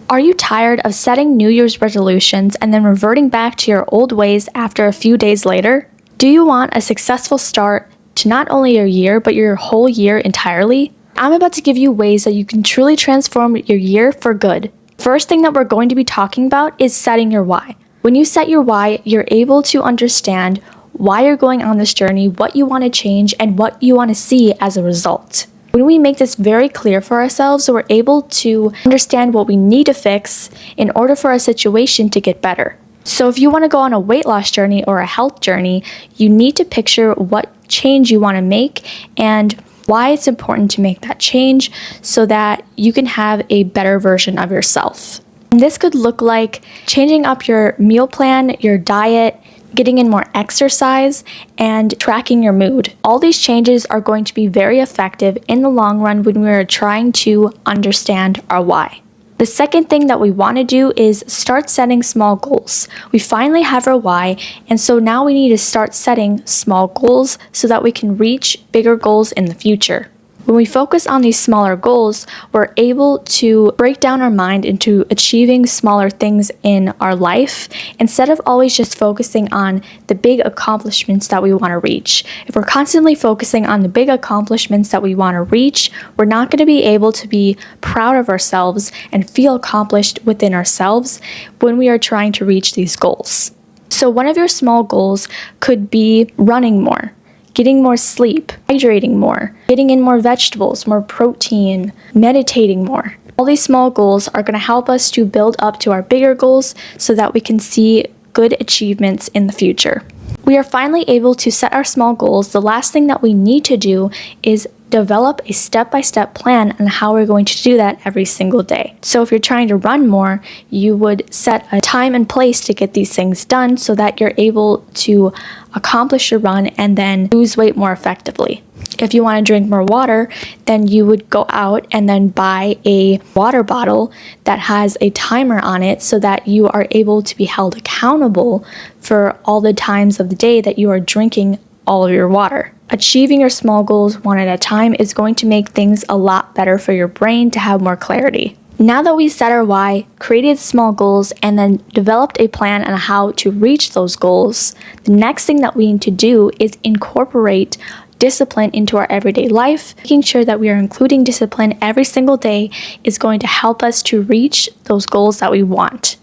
Are you tired of setting New Year's resolutions and then reverting back to your old ways after a few days later? Do you want a successful start to not only your year, but your whole year entirely? I'm about to give you ways that you can truly transform your year for good. First thing that we're going to be talking about is setting your why. When you set your why, you're able to understand why you're going on this journey, what you want to change, and what you want to see as a result. When we make this very clear for ourselves, we're able to understand what we need to fix in order for our situation to get better. So if you want to go on a weight loss journey or a health journey, you need to picture what change you want to make and why it's important to make that change so that you can have a better version of yourself. And this could look like changing up your meal plan, your diet, getting in more exercise, and tracking your mood. All these changes are going to be very effective in the long run when we are trying to understand our why. The second thing that we want to do is start setting small goals. We finally have our why, and so now we need to start setting small goals so that we can reach bigger goals in the future. When we focus on these smaller goals, we're able to break down our mind into achieving smaller things in our life instead of always just focusing on the big accomplishments that we want to reach. If we're constantly focusing on the big accomplishments that we want to reach, we're not going to be able to be proud of ourselves and feel accomplished within ourselves when we are trying to reach these goals. So one of your small goals could be running more, getting more sleep, hydrating more, getting in more vegetables, more protein, meditating more. All these small goals are going to help us to build up to our bigger goals so that we can see good achievements in the future. We are finally able to set our small goals. The last thing that we need to do is develop a step-by-step plan on how we're going to do that every single day. So if you're trying to run more, you would set a time and place to get these things done so that you're able to accomplish your run and then lose weight more effectively. If you want to drink more water, then you would go out and then buy a water bottle that has a timer on it so that you are able to be held accountable for all the times of the day that you are drinking all of your water. Achieving your small goals one at a time is going to make things a lot better for your brain to have more clarity. Now that we set our why, created small goals, and then developed a plan on how to reach those goals, the next thing that we need to do is incorporate discipline into our everyday life. Making sure that we are including discipline every single day is going to help us to reach those goals that we want.